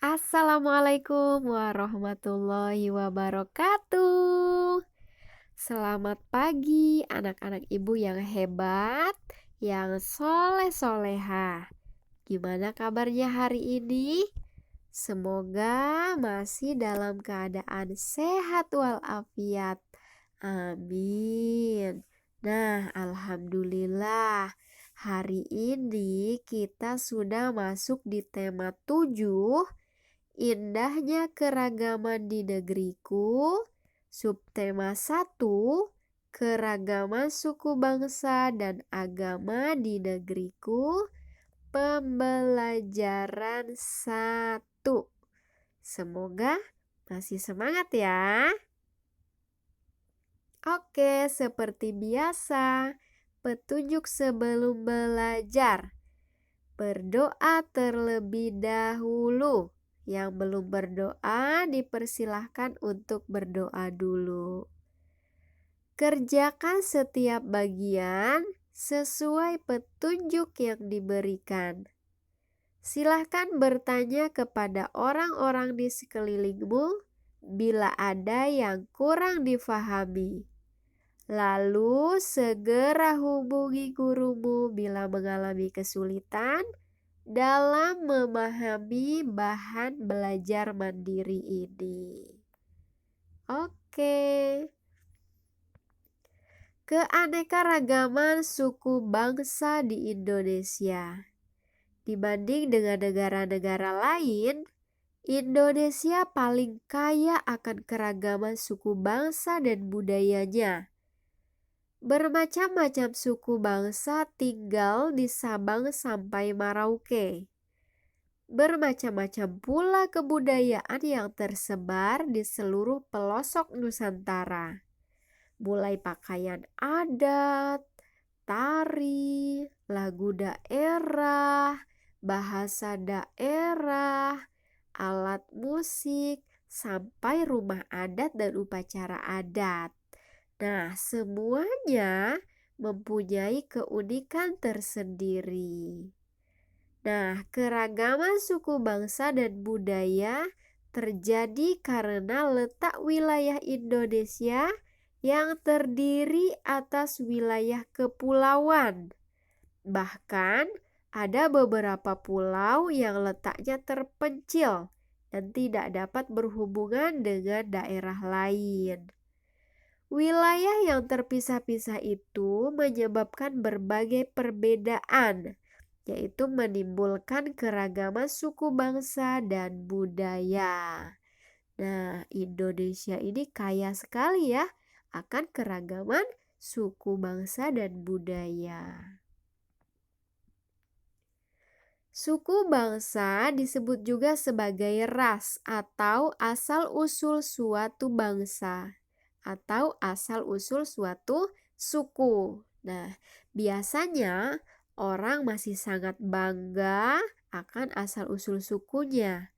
Assalamualaikum warahmatullahi wabarakatuh. Selamat pagi anak-anak ibu yang hebat, yang soleh-soleha. Gimana kabarnya hari ini? Semoga masih dalam keadaan sehat walafiat. Amin. Nah, alhamdulillah. Hari ini kita sudah masuk di tema 7. Indahnya keragaman di negeriku. Subtema 1, keragaman suku bangsa dan agama di negeriku. Pembelajaran 1. Semoga masih semangat ya. Oke, seperti biasa, petunjuk sebelum belajar. Berdoa terlebih dahulu. Yang belum berdoa dipersilahkan untuk berdoa dulu. Kerjakan setiap bagian sesuai petunjuk yang diberikan. Silahkan bertanya kepada orang-orang di sekelilingmu bila ada yang kurang difahami. Lalu segera hubungi gurumu bila mengalami kesulitan dalam memahami bahan belajar mandiri ini. Oke. Keanekaragaman suku bangsa di Indonesia. Dibanding dengan negara-negara lain, Indonesia paling kaya akan keragaman suku bangsa dan budayanya. Bermacam-macam suku bangsa tinggal di Sabang sampai Merauke. Bermacam-macam pula kebudayaan yang tersebar di seluruh pelosok Nusantara. Mulai pakaian adat, tari, lagu daerah, bahasa daerah, alat musik, sampai rumah adat dan upacara adat. Nah, semuanya mempunyai keunikan tersendiri. Nah, keragaman suku bangsa dan budaya terjadi karena letak wilayah Indonesia yang terdiri atas wilayah kepulauan. Bahkan ada beberapa pulau yang letaknya terpencil dan tidak dapat berhubungan dengan daerah lain. Wilayah yang terpisah-pisah itu menyebabkan berbagai perbedaan, yaitu menimbulkan keragaman suku bangsa dan budaya. Nah, Indonesia ini kaya sekali ya akan keragaman suku bangsa dan budaya. Suku bangsa disebut juga sebagai ras atau asal-usul suatu bangsa atau asal-usul suatu suku. Nah, biasanya orang masih sangat bangga akan asal-usul sukunya.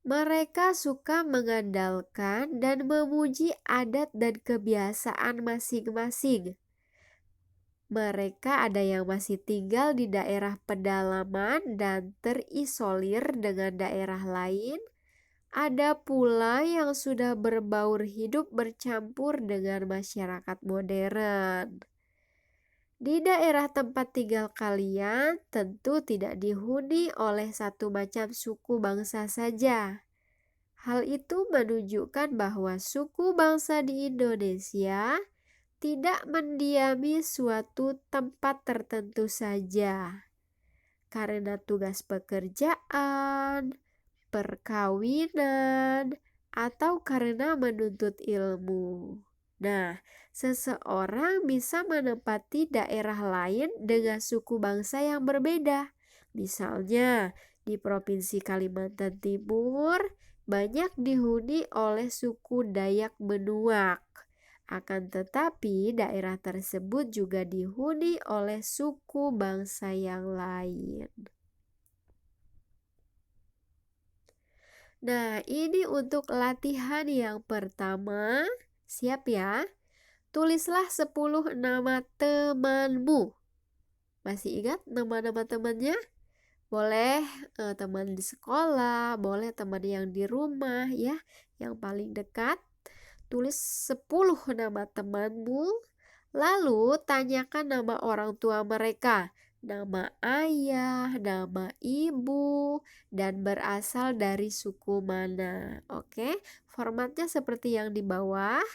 Mereka suka mengandalkan dan memuji adat dan kebiasaan masing-masing. Mereka ada yang masih tinggal di daerah pedalaman dan terisolir dengan daerah lain. Ada pula yang sudah berbaur hidup bercampur dengan masyarakat modern. Di daerah tempat tinggal kalian tentu tidak dihuni oleh satu macam suku bangsa saja. Hal itu menunjukkan bahwa suku bangsa di Indonesia tidak mendiami suatu tempat tertentu saja. Karena tugas pekerjaan, perkawinan, atau karena menuntut ilmu. Nah, seseorang bisa menempati daerah lain dengan suku bangsa yang berbeda. Misalnya, di Provinsi Kalimantan Timur banyak dihuni oleh suku Dayak Benuak. Akan tetapi, daerah tersebut juga dihuni oleh suku bangsa yang lain. Nah, ini untuk latihan yang pertama. Siap ya? Tulislah 10 nama temanmu. Masih ingat nama-nama temannya? Boleh teman di sekolah, boleh teman yang di rumah ya, yang paling dekat. Tulis 10 nama temanmu, lalu tanyakan nama orang tua mereka, nama ayah, nama ibu, dan berasal dari suku mana. Oke, formatnya seperti yang di bawah.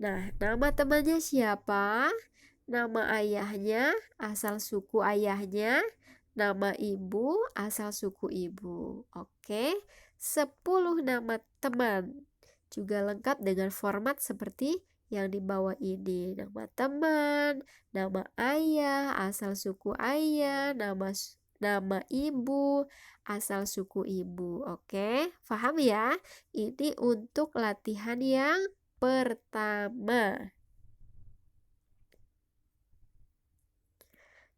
Nah, nama temannya siapa? Nama ayahnya, asal suku ayahnya, nama ibu, asal suku ibu. Oke, 10 nama teman. Juga lengkap dengan format seperti yang di bawah ini. Nama teman, nama ayah, asal suku ayah, nama ibu, asal suku ibu. Oke, paham ya? Ini untuk latihan yang pertama.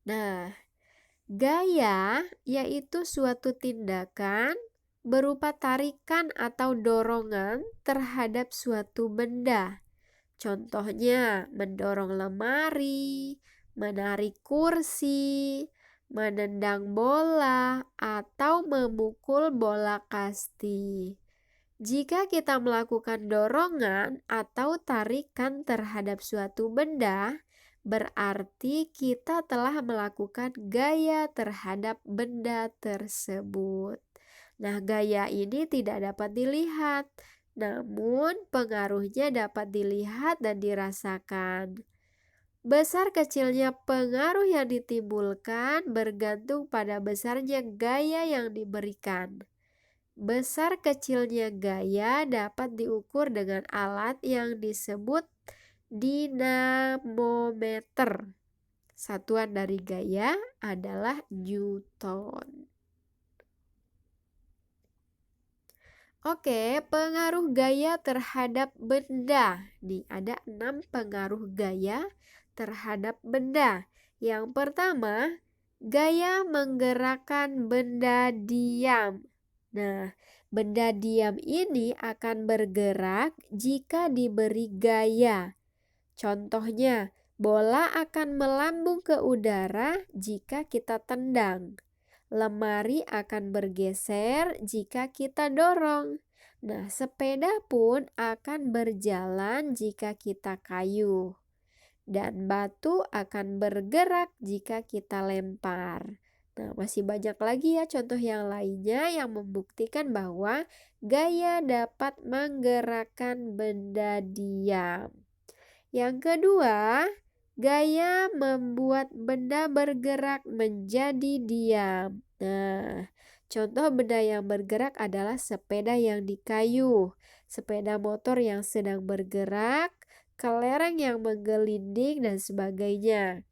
Nah, gaya yaitu suatu tindakan berupa tarikan atau dorongan terhadap suatu benda. Contohnya, mendorong lemari, menarik kursi, menendang bola, atau memukul bola kasti. Jika kita melakukan dorongan atau tarikan terhadap suatu benda, berarti kita telah melakukan gaya terhadap benda tersebut. Nah, gaya ini tidak dapat dilihat, namun pengaruhnya dapat dilihat dan dirasakan. Besar kecilnya pengaruh yang ditimbulkan bergantung pada besarnya gaya yang diberikan. Besar kecilnya gaya dapat diukur dengan alat yang disebut dinamometer. Satuan dari gaya adalah Newton. Oke, pengaruh gaya terhadap benda. Nih, ada 6 pengaruh gaya terhadap benda. Yang pertama, gaya menggerakkan benda diam. Nah, benda diam ini akan bergerak jika diberi gaya. Contohnya, bola akan melambung ke udara jika kita tendang. Lemari akan bergeser jika kita dorong. Nah, sepeda pun akan berjalan jika kita kayuh. Dan batu akan bergerak jika kita lempar. Nah, masih banyak lagi ya contoh yang lainnya yang membuktikan bahwa gaya dapat menggerakkan benda diam. Yang kedua, gaya membuat benda bergerak menjadi diam. Nah, contoh benda yang bergerak adalah sepeda yang dikayuh, sepeda motor yang sedang bergerak, kelereng yang menggelinding, dan sebagainya.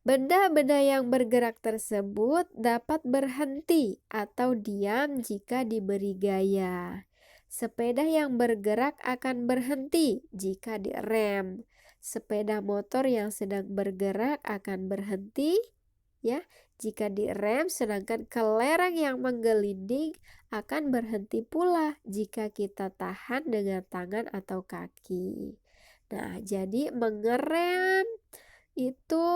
Benda-benda yang bergerak tersebut dapat berhenti atau diam jika diberi gaya. Sepeda yang bergerak akan berhenti jika direm. Sepeda motor yang sedang bergerak akan berhenti ya jika direm, sedangkan kelereng yang menggelinding akan berhenti pula jika kita tahan dengan tangan atau kaki. Nah, jadi mengerem itu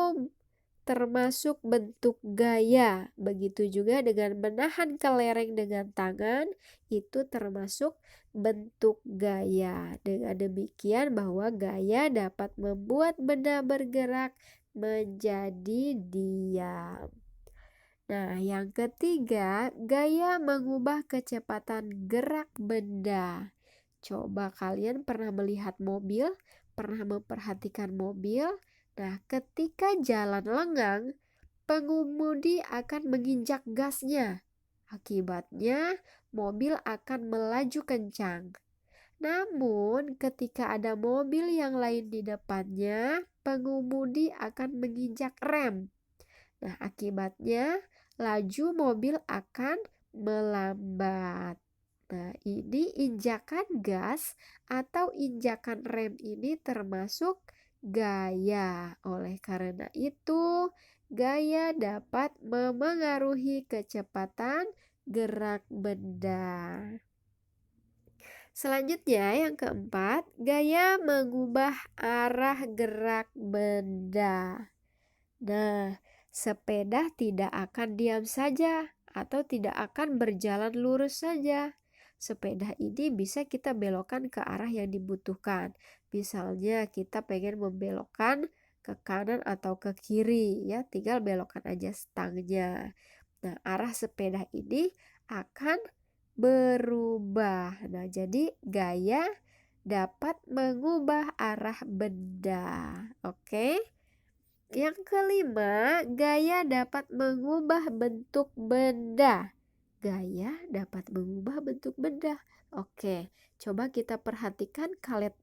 termasuk bentuk gaya. Begitu juga dengan menahan kelereng dengan tangan, itu termasuk bentuk gaya. Dengan demikian bahwa gaya dapat membuat benda bergerak menjadi diam. Nah, yang ketiga, gaya mengubah kecepatan gerak benda. Coba kalian pernah melihat mobil, pernah memperhatikan mobil. Nah, ketika jalan lengang, pengemudi akan menginjak gasnya. Akibatnya, mobil akan melaju kencang. Namun, ketika ada mobil yang lain di depannya, pengemudi akan menginjak rem. Nah, akibatnya laju mobil akan melambat. Nah, ini injakan gas atau injakan rem ini termasuk gaya. Oleh karena itu, gaya dapat memengaruhi kecepatan gerak benda. Selanjutnya, yang keempat, gaya mengubah arah gerak benda. Nah, Sepeda tidak akan diam saja atau tidak akan berjalan lurus saja. Sepeda ini bisa kita belokkan ke arah yang dibutuhkan. Misalnya kita pengen membelokkan ke kanan atau ke kiri, ya tinggal belokkan aja stangnya. Nah, arah sepeda ini akan berubah. Nah, jadi gaya dapat mengubah arah benda. Oke? Yang kelima, gaya dapat mengubah bentuk benda. Gaya dapat mengubah bentuk benda. Oke, coba kita perhatikan karet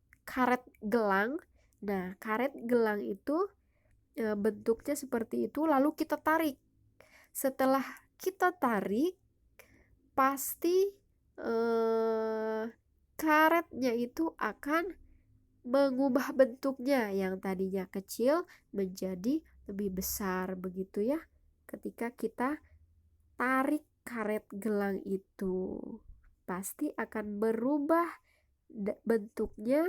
gelang. Nah, karet gelang itu bentuknya seperti itu, lalu kita tarik. Setelah kita tarik, pasti karetnya itu akan mengubah bentuknya yang tadinya kecil menjadi lebih besar, begitu ya. Ketika kita tarik karet gelang itu, pasti akan berubah bentuknya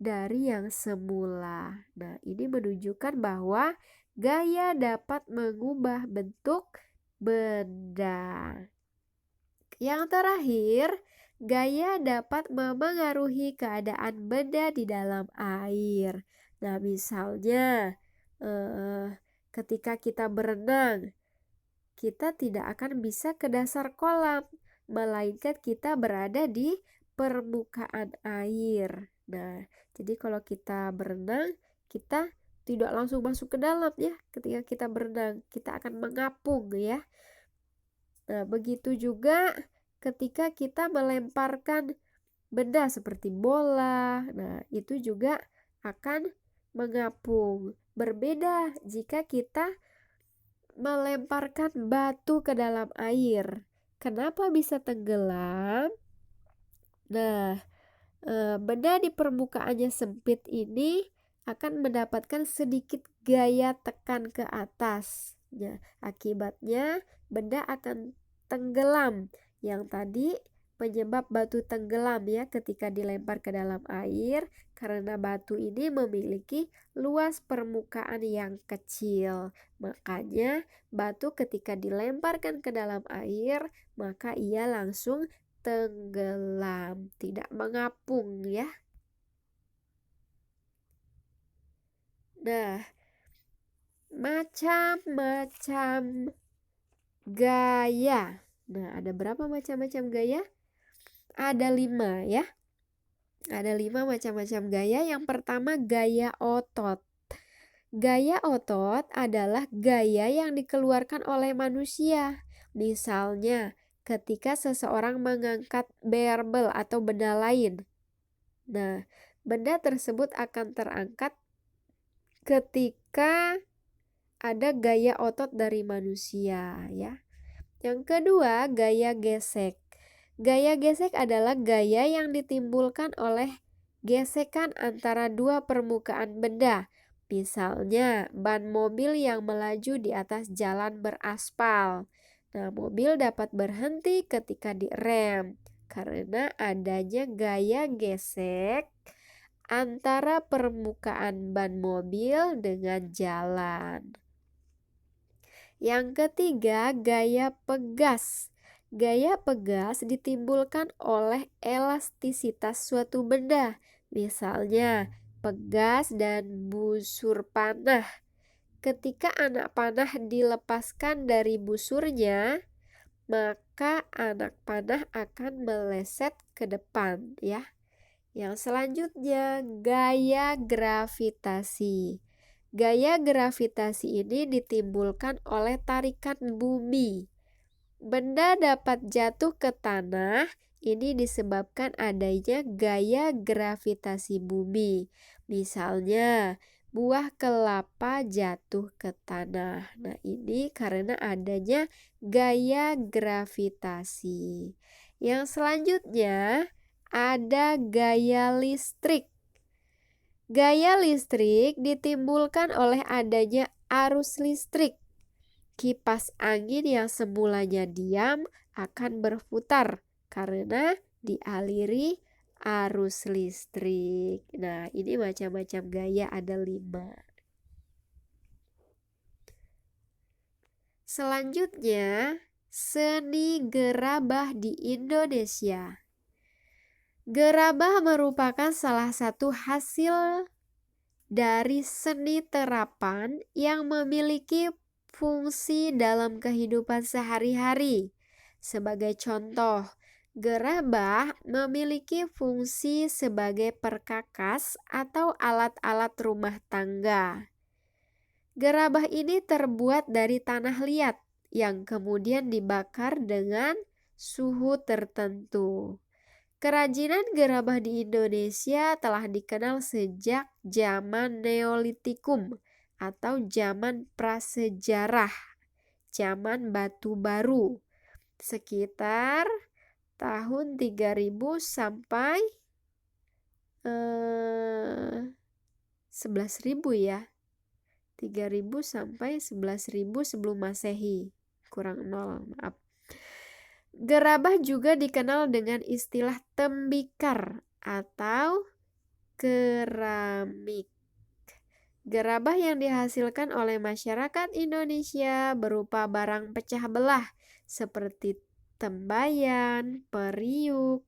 dari yang semula. Nah, ini menunjukkan bahwa gaya dapat mengubah bentuk benda. Yang terakhir, gaya dapat memengaruhi keadaan benda di dalam air. Nah, misalnya ketika kita berenang, kita tidak akan bisa ke dasar kolam, melainkan kita berada di permukaan air. Nah, jadi kalau kita berenang, kita tidak langsung masuk ke dalam ya. Ketika kita berenang, kita akan mengapung ya. Nah, begitu juga ketika kita melemparkan benda seperti bola, nah itu juga akan mengapung. Berbeda jika kita melemparkan batu ke dalam air. Kenapa bisa tenggelam? Nah, benda di permukaannya sempit ini akan mendapatkan sedikit gaya tekan ke atas. Ya, akibatnya benda akan tenggelam. Yang tadi penyebab batu tenggelam ya ketika dilempar ke dalam air karena batu ini memiliki luas permukaan yang kecil. Makanya batu ketika dilemparkan ke dalam air maka ia langsung tenggelam, tidak mengapung ya. Nah, macam-macam gaya. Nah, ada berapa macam-macam gaya? Ada 5 ya. Ada 5 macam-macam gaya. Yang pertama gaya otot. Gaya otot adalah gaya yang dikeluarkan oleh manusia. Misalnya, ketika seseorang mengangkat barbel atau benda lain. Nah, benda tersebut akan terangkat ketika ada gaya otot dari manusia ya. Yang kedua, gaya gesek. Gaya gesek adalah gaya yang ditimbulkan oleh gesekan antara dua permukaan benda. Misalnya, ban mobil yang melaju di atas jalan beraspal. Nah, mobil dapat berhenti ketika direm karena adanya gaya gesek antara permukaan ban mobil dengan jalan. Yang ketiga, gaya pegas. Gaya pegas ditimbulkan oleh elastisitas suatu benda. Misalnya, pegas dan busur panah. Ketika anak panah dilepaskan dari busurnya, maka anak panah akan meleset ke depan ya. Yang selanjutnya, gaya gravitasi. Gaya gravitasi ini ditimbulkan oleh tarikan bumi. Benda dapat jatuh ke tanah, ini disebabkan adanya gaya gravitasi bumi. Misalnya, buah kelapa jatuh ke tanah. Nah, ini karena adanya gaya gravitasi. Yang selanjutnya, ada gaya listrik. Gaya listrik ditimbulkan oleh adanya arus listrik. Kipas angin yang semulanya diam akan berputar karena dialiri arus listrik. Nah, ini macam-macam gaya, ada 5. Selanjutnya, seni gerabah di Indonesia. Gerabah merupakan salah satu hasil dari seni terapan yang memiliki fungsi dalam kehidupan sehari-hari. Sebagai contoh, gerabah memiliki fungsi sebagai perkakas atau alat-alat rumah tangga. Gerabah ini terbuat dari tanah liat yang kemudian dibakar dengan suhu tertentu. Kerajinan gerabah di Indonesia telah dikenal sejak zaman Neolitikum atau zaman prasejarah, zaman batu baru, sekitar tahun 3000 sampai 11.000 ya. 3.000 sampai 11.000 sebelum Masehi, kurang 0, maaf. Gerabah juga dikenal dengan istilah tembikar atau keramik. Gerabah yang dihasilkan oleh masyarakat Indonesia berupa barang pecah belah seperti tembayan, periuk,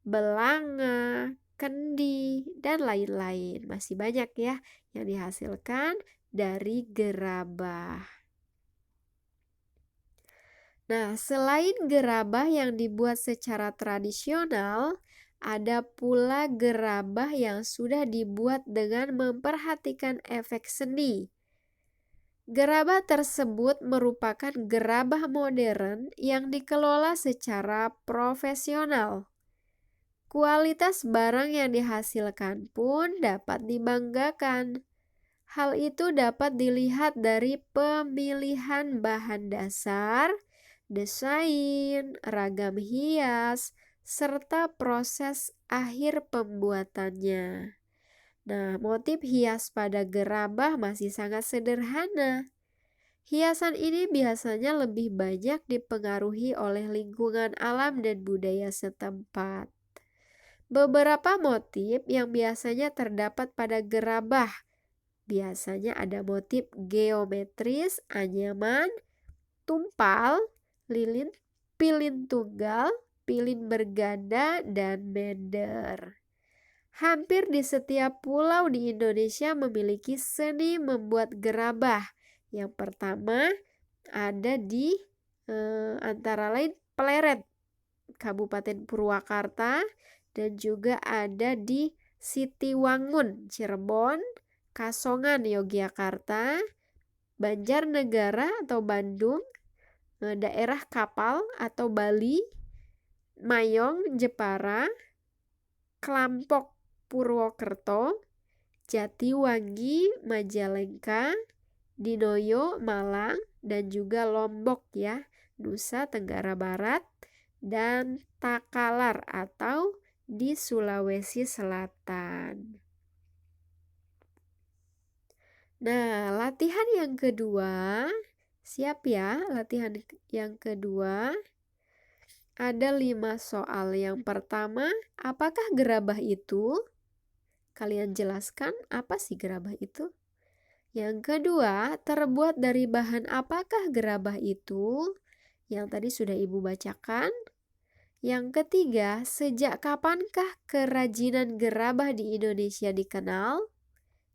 belanga, kendi, dan lain-lain. Masih banyak ya yang dihasilkan dari gerabah. Nah, selain gerabah yang dibuat secara tradisional, ada pula gerabah yang sudah dibuat dengan memperhatikan efek seni. Gerabah tersebut merupakan gerabah modern yang dikelola secara profesional. Kualitas barang yang dihasilkan pun dapat dibanggakan. Hal itu dapat dilihat dari pemilihan bahan dasar, desain, ragam hias, serta proses akhir pembuatannya. Nah, motif hias pada gerabah masih sangat sederhana. Hiasan ini biasanya lebih banyak dipengaruhi oleh lingkungan alam dan budaya setempat. Beberapa motif yang biasanya terdapat pada gerabah biasanya ada motif geometris, anyaman, tumpal, lilin, pilin tunggal, pilin berganda, dan mender. Hampir di setiap pulau di Indonesia memiliki seni membuat gerabah. Yang pertama ada di antara lain Pleret, Kabupaten Purwakarta, dan juga ada di Sitiwangun, Cirebon, Kasongan, Yogyakarta, Banjarnegara atau Bandung, daerah Kapal atau Bali, Mayong, Jepara, Klampok, Purwokerto, Jatiwangi, Majalengka, Dinoyo, Malang, dan juga Lombok ya, Nusa Tenggara Barat, dan Takalar atau di Sulawesi Selatan. Nah, latihan yang kedua, siap ya, latihan yang kedua. Ada 5 soal. Yang pertama, apakah gerabah itu? Kalian jelaskan apa sih gerabah itu? Yang kedua, terbuat dari bahan apakah gerabah itu? Yang tadi sudah Ibu bacakan. Yang ketiga, sejak kapankah kerajinan gerabah di Indonesia dikenal?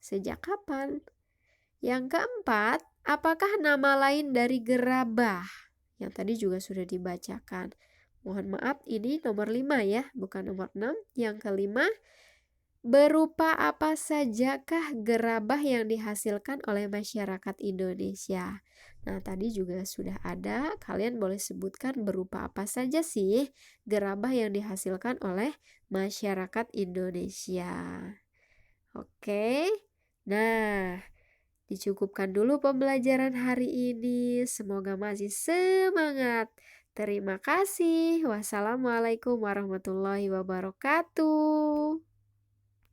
Sejak kapan? Yang keempat, apakah nama lain dari gerabah? Yang tadi juga sudah dibacakan. Mohon maaf, ini nomor 5 ya, bukan nomor 6. Yang kelima, berupa apa sajakah gerabah yang dihasilkan oleh masyarakat Indonesia? Nah, tadi juga sudah ada. Kalian boleh sebutkan berupa apa saja sih gerabah yang dihasilkan oleh masyarakat Indonesia. Oke. Nah, dicukupkan dulu pembelajaran hari ini. Semoga masih semangat. Terima kasih. Wassalamualaikum warahmatullahi wabarakatuh.